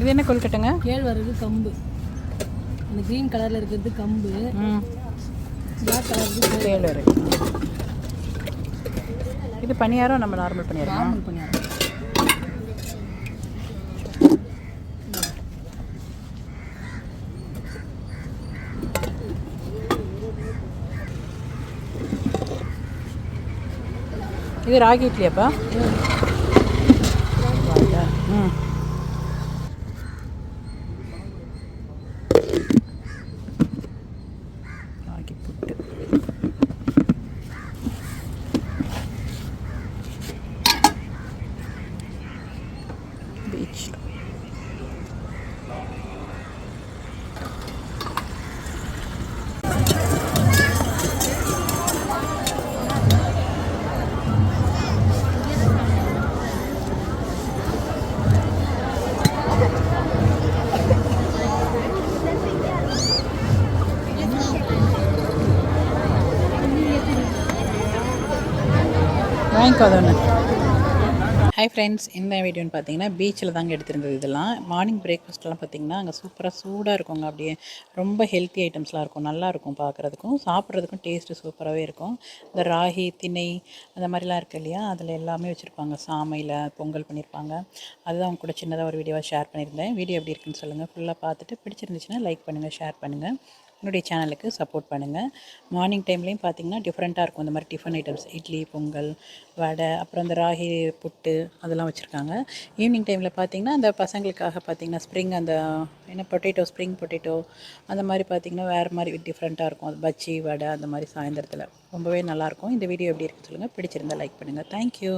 இது என்ன கொழுக்கட்டைங்க? கேழ்வரகு கம்பு. அந்த க்ரீன் கலரில் இருக்கிறது கம்பு, பிளாக் கலருக்கு கேழ்வரகு. இது பணியாரம், நம்ம நார்மல் பணியாரம். நார்மல் பணியாரம். இது ராகி இட்லியாப்பா? ராகி புட்டு. பீச். வாங்கிக்கோ ஒன்று. ஹாய் ஃப்ரெண்ட்ஸ், இந்த வீடியோன்னு பார்த்தீங்கன்னா பீச்சில் தாங்க எடுத்திருந்தது. இதெல்லாம் மார்னிங் பிரேக்ஃபாஸ்ட்லாம் பார்த்தீங்கன்னா அங்கே சூப்பராக சூடாக இருக்குங்க. அப்படியே ரொம்ப ஹெல்த்தி ஐட்டம்ஸ்லாம் இருக்கும், நல்லாயிருக்கும் பார்க்குறதுக்கும், சாப்பிட்றதுக்கும் டேஸ்ட்டு சூப்பராகவே இருக்கும். இந்த ராகி, திணை அந்த மாதிரிலாம் இருக்குது இல்லையா, அதில் எல்லாமே வச்சுருப்பாங்க. சாமையில் பொங்கல் பண்ணியிருப்பாங்க. அதுதான் அவங்க கூட சின்னதாக ஒரு வீடியோவாக ஷேர் பண்ணியிருந்தேன். வீடியோ எப்படி இருக்குன்னு சொல்லுங்கள். ஃபுல்லாக பார்த்துட்டு பிடிச்சிருந்துச்சுன்னா லைக் பண்ணுங்கள், ஷேர் பண்ணுங்கள், என்னுடைய சேனலுக்கு சப்போர்ட் பண்ணுங்கள். மார்னிங் டைம்லேயும் பார்த்திங்கன்னா டிஃப்ரெண்ட்டாக இருக்கும். இந்த மாதிரி டிஃபன் ஐட்டம்ஸ், இட்லி, பொங்கல், வடை, அப்புறம் இந்த ராகி புட்டு அதெல்லாம் வச்சுருக்காங்க. ஈவினிங் டைமில் பார்த்திங்கன்னா அந்த பசங்களுக்காக பார்த்திங்கன்னா ஸ்ப்ரிங், அந்த என்ன பொட்டேட்டோ, ஸ்ப்ரிங் பொட்டேட்டோ அந்த மாதிரி பார்த்திங்கன்னா வேறு மாதிரி டிஃப்ரெண்ட்டாக இருக்கும். அது பஜ்ஜி, வடை அந்த மாதிரி சாயந்தரத்தில் ரொம்பவே நல்லாயிருக்கும். இந்த வீடியோ எப்படி இருக்குன்னு சொல்லுங்கள். பிடிச்சிருந்தால் லைக் பண்ணுங்கள். தேங்க்யூ.